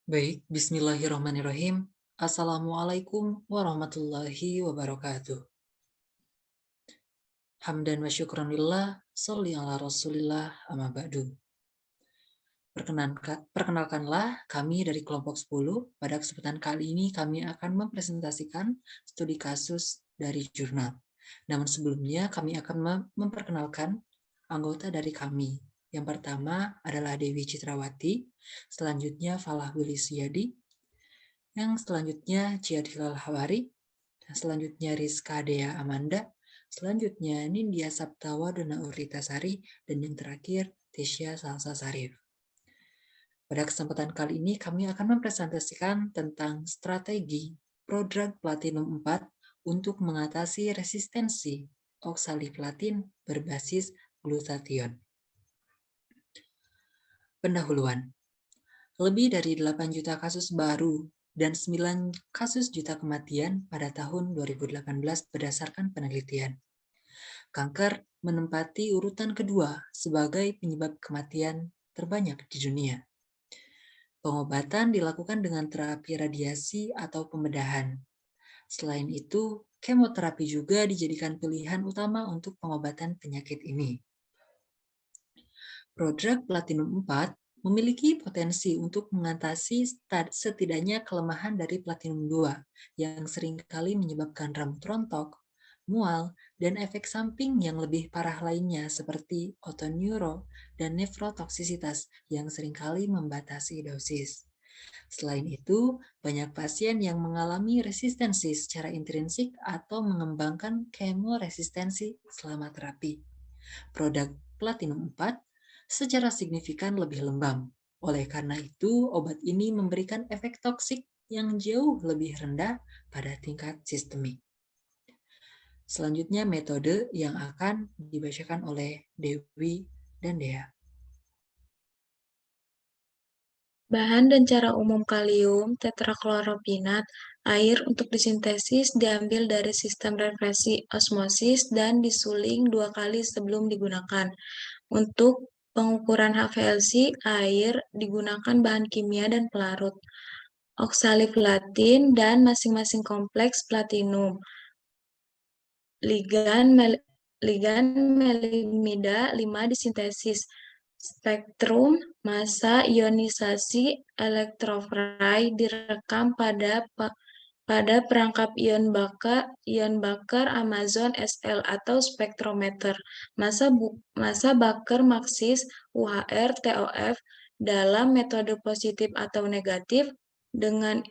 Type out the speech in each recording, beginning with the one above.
Baik, bismillahirrahmanirrahim. Assalamualaikum warahmatullahi wabarakatuh. Hamdan wa syukran lillah, sholli ala rasulillah, amma ba'du. Perkenalkanlah kami dari kelompok 10. Pada kesempatan kali ini kami akan mempresentasikan studi kasus dari jurnal. Namun sebelumnya kami akan memperkenalkan anggota dari kami. Yang pertama adalah Dewi Citrawati, selanjutnya Falah Willy Suyadi, yang selanjutnya Ciad Hilal Hawari, selanjutnya Rizka Dea Amanda, selanjutnya Nindya Saptawa Dona Urlitasari, dan yang terakhir Tisha Salsa Sarif. Pada kesempatan kali ini kami akan mempresentasikan tentang strategi prodrug platinum 4 untuk mengatasi resistensi oksaliplatin berbasis glutathione. Pendahuluan. Lebih dari 8 juta kasus baru dan 9 kasus juta kematian pada tahun 2018 berdasarkan penelitian. Kanker menempati urutan kedua sebagai penyebab kematian terbanyak di dunia. Pengobatan dilakukan dengan terapi radiasi atau pembedahan. Selain itu, kemoterapi juga dijadikan pilihan utama untuk pengobatan penyakit ini. Prodrug Platinum 4 memiliki potensi untuk mengatasi setidaknya kelemahan dari Platinum 2 yang seringkali menyebabkan rambut rontok, mual, dan efek samping yang lebih parah lainnya seperti otoneuro dan nefrotoksisitas yang seringkali membatasi dosis. Selain itu, banyak pasien yang mengalami resistensi secara intrinsik atau mengembangkan kemoresistensi selama terapi. Produk Platinum 4 secara signifikan lebih lembam. Oleh karena itu, obat ini memberikan efek toksik yang jauh lebih rendah pada tingkat sistemik. Selanjutnya metode yang akan dibacakan oleh Dewi dan Dea. Bahan dan cara umum kalium tetrakloropenat air untuk disintesis diambil dari sistem reversi osmosis dan disuling 2 kali sebelum digunakan. Untuk pengukuran HVLC, air digunakan bahan kimia dan pelarut, oksaliplatin dan masing-masing kompleks platinum, ligan melimida 5 disintesis, spektrum massa ionisasi elektrofray direkam pada perangkap ion bakar Amazon SL atau spektrometer. Massa bakar Maxis UHR TOF dalam metode positif atau negatif dengan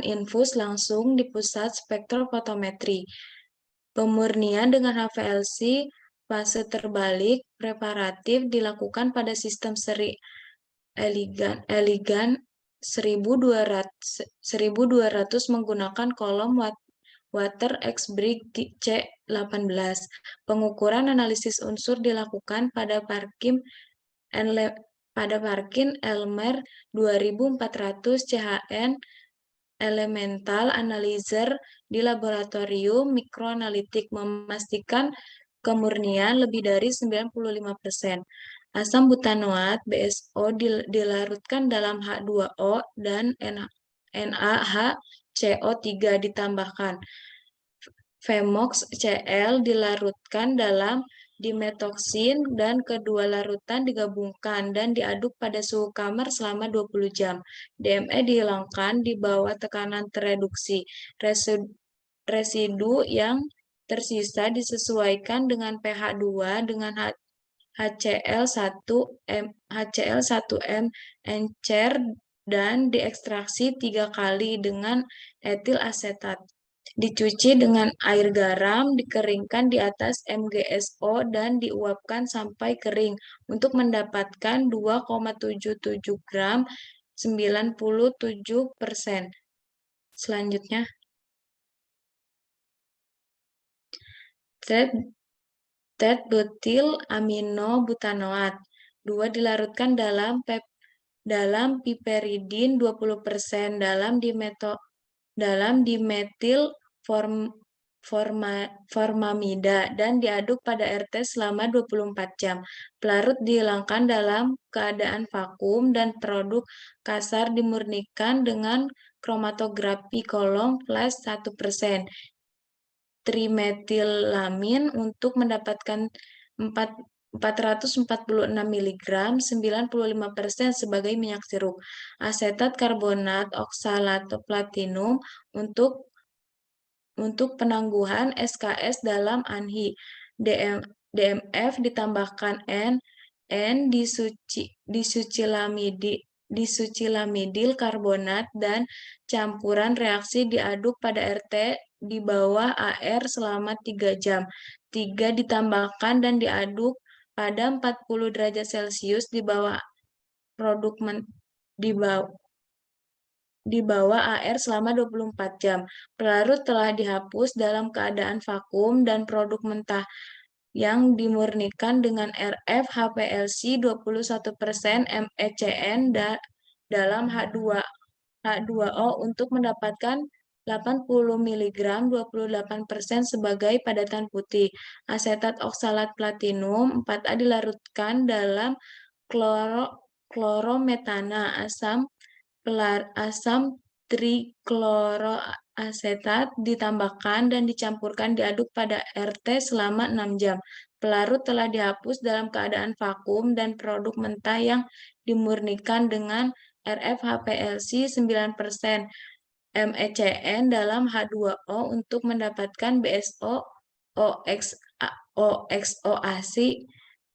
infus langsung di pusat spektrofotometri. Pemurnian dengan HVLC fase terbalik preparatif dilakukan pada sistem seri Eligan 1200 menggunakan kolom water X-Brig C18. Pengukuran analisis unsur dilakukan pada Parkin Elmer 2400 CHN elemental analyzer di laboratorium mikroanalitik memastikan kemurnian lebih dari 95%. Asam butanoat BSO dilarutkan dalam H2O dan NaHCO3 ditambahkan. Femox Cl dilarutkan dalam dimetoksin dan kedua larutan digabungkan dan diaduk pada suhu kamar selama 20 jam. DME dihilangkan di bawah tekanan tereduksi. Residu yang tersisa disesuaikan dengan pH 2 dengan HCl1M encer dan diekstraksi 3 kali dengan etil asetat. Dicuci dengan air garam, dikeringkan di atas MgSO dan diuapkan sampai kering untuk mendapatkan 2,77 gram 97%. Selanjutnya, butil amino butanoat 2 dilarutkan dalam piperidin 20% dalam dimetil formamida dan diaduk pada RT selama 24 jam. Pelarut dihilangkan dalam keadaan vakum dan produk kasar dimurnikan dengan kromatografi kolom plus 1%. Trimetilamin untuk mendapatkan 446 mg, 95% sebagai minyak sirup. Asetat karbonat oksalato platinum untuk penangguhan SKS dalam ANHI. DMF ditambahkan disucilamidil karbonat dan campuran reaksi diaduk pada RT di bawah AR selama 3 jam. 3 ditambahkan dan diaduk pada 40 derajat Celcius di bawah di bawah AR selama 24 jam. Pelarut telah dihapus dalam keadaan vakum dan produk mentah yang dimurnikan dengan RF HPLC 21% MECN dalam H2O untuk mendapatkan 80 mg 28% sebagai padatan putih. Asetat oksalat platinum 4A dilarutkan dalam klorometana asam trikloroasetat ditambahkan dan dicampurkan diaduk pada RT selama 6 jam. Pelarut telah dihapus dalam keadaan vakum dan produk mentah yang dimurnikan dengan RF HPLC 9% MECN dalam H2O untuk mendapatkan BSO OXOAC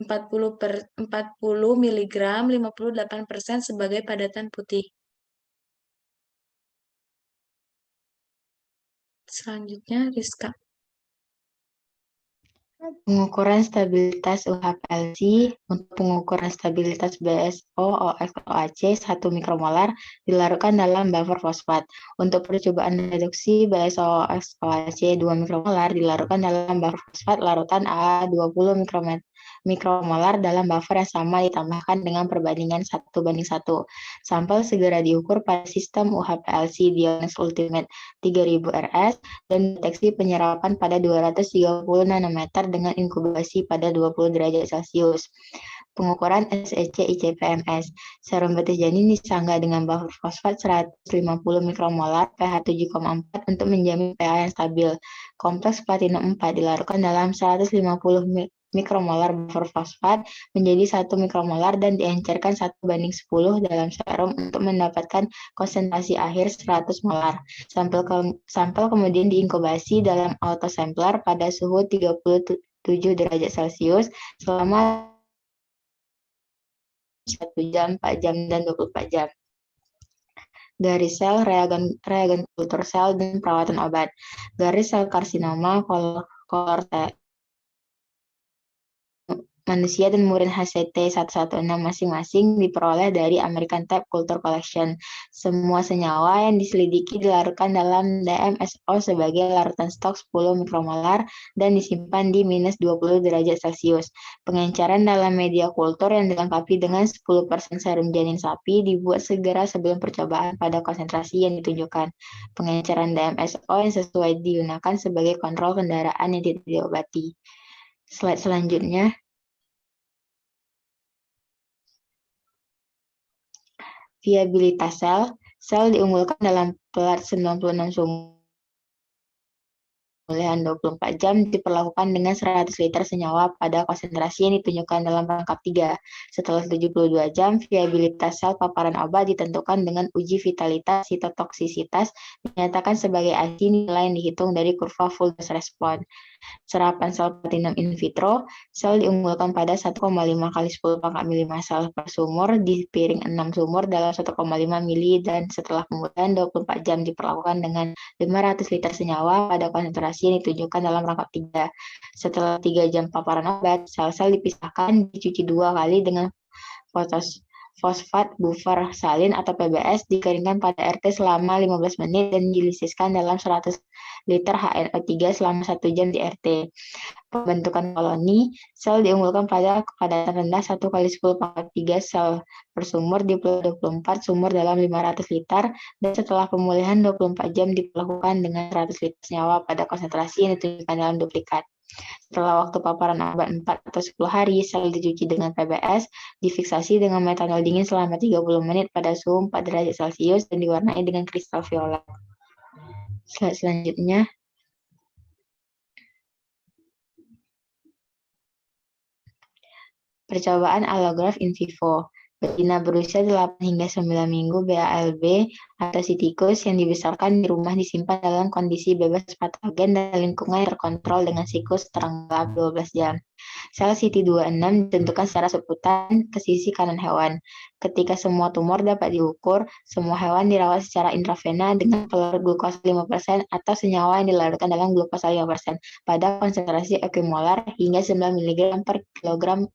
40 mg 58% sebagai padatan putih. Selanjutnya, Rizka. Pengukuran stabilitas UHPLC untuk pengukuran stabilitas BSO OXOAC 1 mikromolar dilarutkan dalam buffer fosfat. Untuk percobaan reduksi BSO OXOAC 2 mikromolar dilarutkan dalam buffer fosfat larutan A20 mikromolar dalam buffer yang sama ditambahkan dengan perbandingan 1:1. Sampel segera diukur pada sistem UHPLC Dionex Ultimate 3000 RS dan deteksi penyerapan pada 230 nanometer dengan inkubasi pada 20 derajat Celcius. Pengukuran SEC ICP-MS. Serum betis janin disanggah dengan buffer fosfat 150 mikromolar pH 7,4 untuk menjamin pH yang stabil. Kompleks platinum 4 dilarutkan dalam 150 mikromolar buffer fosfat menjadi 1 mikromolar dan diencerkan 1:10 dalam serum untuk mendapatkan konsentrasi akhir 100 molar. Sampel kemudian diinkubasi dalam autosampler pada suhu 37 derajat Celcius selama 1 jam, 4 jam, dan 24 jam. Garis sel, reagen kultur sel, dan perawatan obat. Garis sel karsinoma, kolor manusia dan murin HCT116 masing-masing diperoleh dari American Type Culture Collection. Semua senyawa yang diselidiki dilarutkan dalam DMSO sebagai larutan stok 10 mikromolar dan disimpan di -20 derajat Celcius. Pengencaran dalam media kultur yang dilengkapi dengan 10% serum janin sapi dibuat segera sebelum percobaan pada konsentrasi yang ditunjukkan. Pengencaran DMSO yang sesuai digunakan sebagai kontrol kendaraan yang tidak diobati. Slide selanjutnya. Viabilitas sel diunggulkan dalam pelat 96 sumur pemulihan 24 jam diperlakukan dengan 100 liter senyawa pada konsentrasi yang ditunjukkan dalam rangkap 3. Setelah 72 jam, viabilitas sel paparan obat ditentukan dengan uji vitalitas sitotoksisitas dinyatakan sebagai AC nilai yang dihitung dari kurva full dose response. Serapan sel platinum in vitro, sel diunggulkan pada 1,5 kali 10 pangkat milima sel per sumur di piring 6 sumur dalam 1,5 mili dan setelah pemulihan 24 jam diperlakukan dengan 500 liter senyawa pada konsentrasi yang ditunjukkan dalam rangkap 3. Setelah 3 jam paparan obat, sel-sel dipisahkan dicuci 2 kali dengan fosfat buffer salin atau PBS dikeringkan pada RT selama 15 menit dan dilisiskan dalam 100 liter HNO3 selama 1 jam di RT. Pembentukan koloni, sel diunggulkan pada kepadatan rendah 1 × 10⁻³ sel per sumur di 24 sumur dalam 500 liter, dan setelah pemulihan 24 jam diperlakukan dengan 100 liter senyawa pada konsentrasi yang ditunjukkan dalam duplikat. Setelah waktu paparan obat 4 atau 10 hari, sel dicuci dengan PBS, difiksasi dengan metanol dingin selama 30 menit pada suhu 4 derajat Celcius dan diwarnai dengan kristal violet. Slide selanjutnya. Percobaan alograf in vivo. Betina berusia 8 hingga 9 minggu BALB atau si tikus yang dibesarkan di rumah disimpan dalam kondisi bebas patogen dan lingkungan terkontrol dengan siklus terang gelap 12 jam. Sel CT26 ditentukan secara sebutan ke sisi kanan hewan. Ketika semua tumor dapat diukur, semua hewan dirawat secara intravena dengan pelarut glukosa 5% atau senyawa yang dilarutkan dalam glukosa 5% pada konsentrasi equimolar hingga 9 mg per kilogram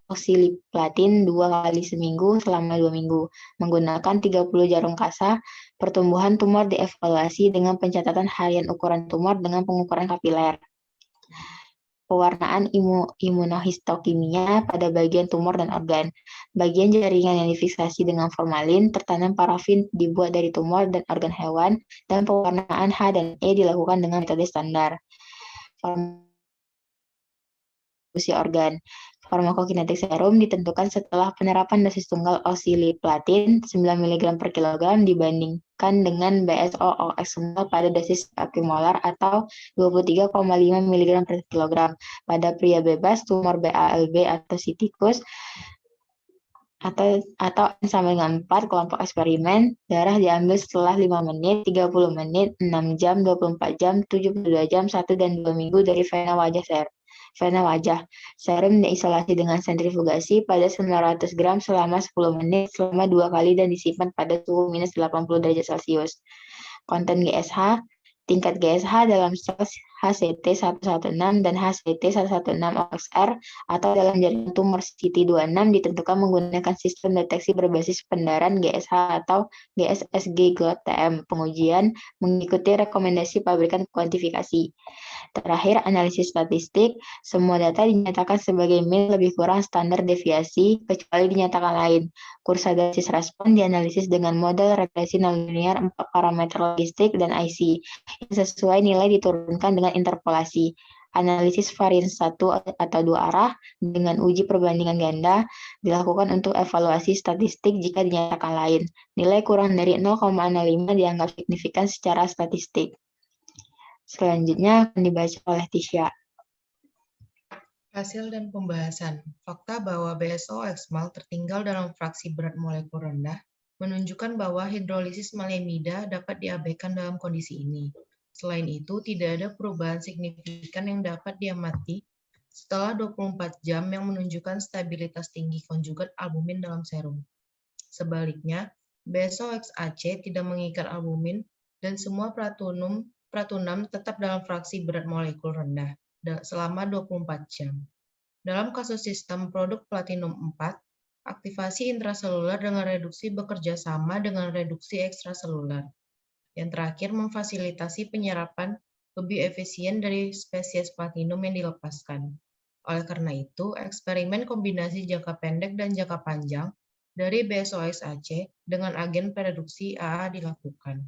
oksiliplatin 2 kali seminggu selama 2 minggu. Menggunakan 30 jarum kasa, pertumbuhan tumor dievaluasi dengan pencatatan harian ukuran tumor dengan pengukuran kapiler. Pewarnaan imunohistokimia pada bagian tumor dan organ. Bagian jaringan yang difiksasi dengan formalin, tertanam parafin dibuat dari tumor dan organ hewan, dan pewarnaan H dan E dilakukan dengan metode standar. Fungsi organ. Farmakokinetik serum ditentukan setelah penerapan dosis tunggal oksiliplatin 9 mg per kilogram dibandingkan dengan BSO-OX pada dosis equimolar atau 23,5 mg per kilogram. Pada pria bebas, tumor BALB atau si tikus atau sampai dengan 4 kelompok eksperimen, darah diambil setelah 5 menit, 30 menit, 6 jam, 24 jam, 72 jam, 1 dan 2 minggu dari vena wajah. Serum diisolasi dengan sentrifugasi pada 900 gram selama 10 menit selama 2 kali dan disimpan pada suhu minus 80 derajat Celcius. Konten GSH, tingkat GSH dalam sel HCT116 dan HCT116-OXR atau dalam jaringan tumor CT26 ditentukan menggunakan sistem deteksi berbasis pendaran GSH atau GSSG-GOT-TM. Pengujian mengikuti rekomendasi pabrikan kuantifikasi. Terakhir, analisis statistik. Semua data dinyatakan sebagai mean lebih kurang standar deviasi, kecuali dinyatakan lain. Kursa dosis respon dianalisis dengan model regresi nonlinear 4 parameter logistik dan IC, yang sesuai nilai diturunkan dengan interpolasi. Analisis varians 1 atau 2 arah dengan uji perbandingan ganda dilakukan untuk evaluasi statistik jika dinyatakan lain. Nilai kurang dari 0,05 dianggap signifikan secara statistik. Selanjutnya akan dibaca oleh Tisha. Hasil dan pembahasan. Fakta bahwa BSO-Xmal tertinggal dalam fraksi berat molekul rendah menunjukkan bahwa hidrolisis malemida dapat diabaikan dalam kondisi ini. Selain itu, tidak ada perubahan signifikan yang dapat diamati setelah 24 jam yang menunjukkan stabilitas tinggi konjugat albumin dalam serum. Sebaliknya, BSO-XAC tidak mengikat albumin dan semua pratunam tetap dalam fraksi berat molekul rendah selama 24 jam. Dalam kasus sistem produk platinum 4, aktivasi intraseluler dengan reduksi bekerja sama dengan reduksi ekstraseluler. Yang terakhir, memfasilitasi penyerapan lebih efisien dari spesies platinum yang dilepaskan. Oleh karena itu, eksperimen kombinasi jangka pendek dan jangka panjang dari BSO-XAC dengan agen pereduksi AA dilakukan.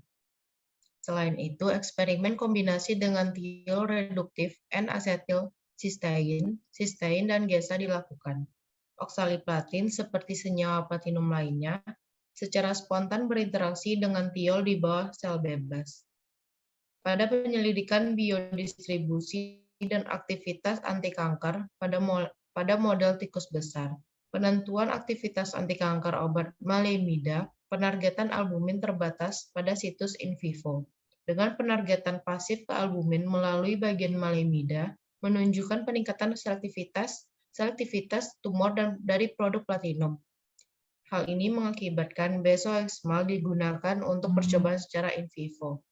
Selain itu, eksperimen kombinasi dengan tiol reduktif N-asetil sistein dan GESA dilakukan. Oksaliplatin seperti senyawa platinum lainnya secara spontan berinteraksi dengan tiol di bawah sel bebas. Pada penyelidikan biodistribusi dan aktivitas antikanker pada model tikus besar, penentuan aktivitas antikanker obat malemida, penargetan albumin terbatas pada situs in vivo. Dengan penargetan pasif ke albumin melalui bagian malemida, menunjukkan peningkatan selektivitas tumor dari produk platinum. Hal ini mengakibatkan BSO-Xmal digunakan untuk percobaan secara in vivo.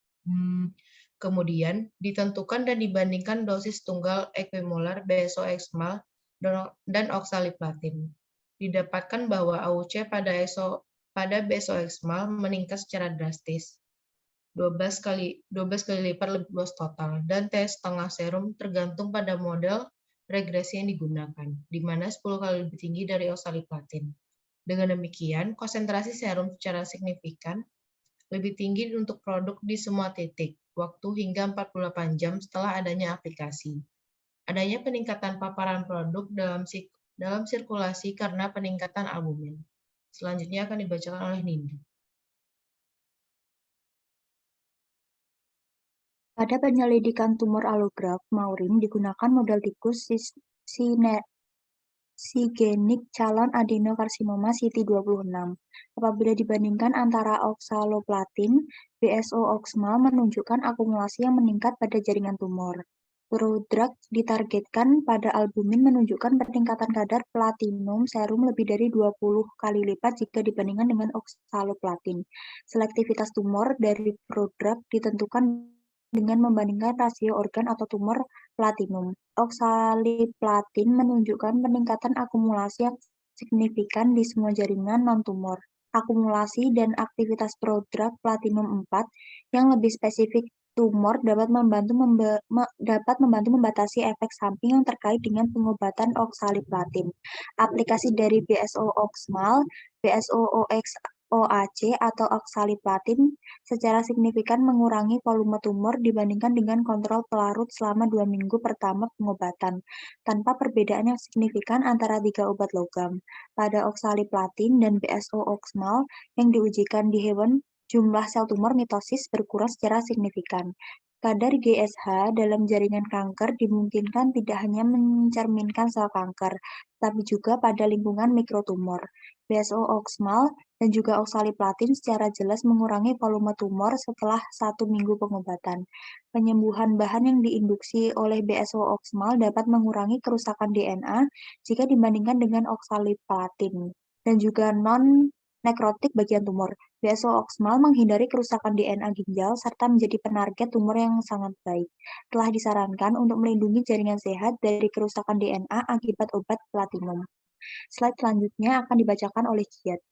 Kemudian, ditentukan dan dibandingkan dosis tunggal equimolar BSO-Xmal dan oksaliplatin. Didapatkan bahwa AUC pada BSO-Exmal meningkat secara drastis, 12 kali lipat lebih luas total, dan T setengah serum tergantung pada model regresi yang digunakan, di mana 10 kali lebih tinggi dari oksaliplatin. Dengan demikian, konsentrasi serum secara signifikan lebih tinggi untuk produk di semua titik, waktu hingga 48 jam setelah adanya aplikasi. Adanya peningkatan paparan produk dalam sirkulasi karena peningkatan albumin. Selanjutnya akan dibacakan oleh Nindi. Pada penyelidikan tumor allograft, Maureen digunakan model tikus sigenik calon adenokarsinoma CT26. Apabila dibandingkan antara oksaloplatin, BSO-Oxmal menunjukkan akumulasi yang meningkat pada jaringan tumor. Prodrug ditargetkan pada albumin menunjukkan peningkatan kadar platinum serum lebih dari 20 kali lipat jika dibandingkan dengan oksaloplatin. Selektivitas tumor dari prodrug ditentukan dengan membandingkan rasio organ atau tumor platinum. Oksaliplatin menunjukkan peningkatan akumulasi yang signifikan di semua jaringan non-tumor. Akumulasi dan aktivitas prodrug platinum 4 yang lebih spesifik tumor dapat membantu membatasi efek samping yang terkait dengan pengobatan oksaliplatin. Aplikasi dari BSO-Oxmal, BSO-OAC atau oksaliplatin secara signifikan mengurangi volume tumor dibandingkan dengan kontrol pelarut selama 2 minggu pertama pengobatan, tanpa perbedaan yang signifikan antara 3 obat logam. Pada oksaliplatin dan BSO-Oxmal yang diujikan di hewan, jumlah sel tumor mitosis berkurang secara signifikan. Kadar GSH dalam jaringan kanker dimungkinkan tidak hanya mencerminkan sel kanker, tapi juga pada lingkungan mikrotumor. BSO-Oxmal dan juga oksaliplatin secara jelas mengurangi volume tumor setelah 1 minggu pengobatan. Penyembuhan bahan yang diinduksi oleh BSO-Oxmal dapat mengurangi kerusakan DNA jika dibandingkan dengan oksaliplatin dan juga non-nekrotik bagian tumor. BSO-Oxmal menghindari kerusakan DNA ginjal serta menjadi penarget tumor yang sangat baik. Telah disarankan untuk melindungi jaringan sehat dari kerusakan DNA akibat obat platinum. Slide selanjutnya akan dibacakan oleh Kiat.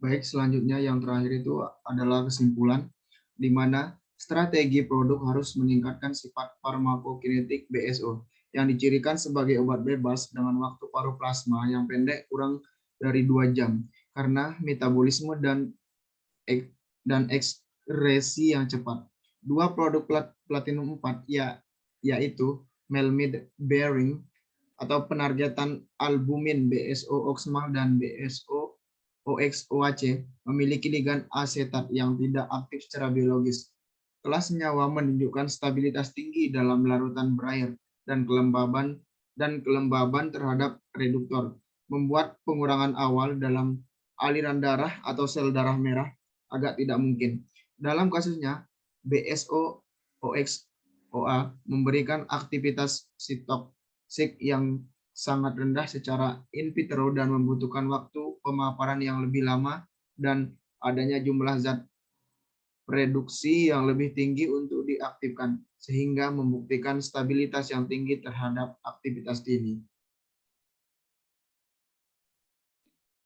Baik, selanjutnya yang terakhir itu adalah kesimpulan, di mana strategi produk harus meningkatkan sifat farmakokinetik BSO, yang dicirikan sebagai obat bebas dengan waktu paruh plasma yang pendek kurang dari 2 jam, karena metabolisme dan ekskresi yang cepat. Dua produk platinum 4, yaitu Melmid Bearing atau penargetan albumin BSO-Oxmal dan BSO-OXOAC memiliki ligan asetat yang tidak aktif secara biologis. Kelas senyawa menunjukkan stabilitas tinggi dalam larutan berair dan kelembaban terhadap reduktor, membuat pengurangan awal dalam aliran darah atau sel darah merah agak tidak mungkin. Dalam kasusnya, BSO-OXOA memberikan aktivitas sitoksik yang sangat rendah secara in vitro dan membutuhkan waktu pemaparan yang lebih lama dan adanya jumlah zat reduksi yang lebih tinggi untuk diaktifkan, sehingga membuktikan stabilitas yang tinggi terhadap aktivitas ini.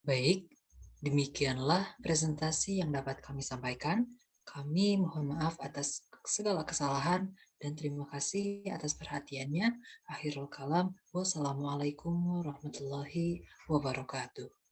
Baik, demikianlah presentasi yang dapat kami sampaikan. Kami mohon maaf atas segala kesalahan dan terima kasih atas perhatiannya. Akhirul kalam, wassalamualaikum warahmatullahi wabarakatuh.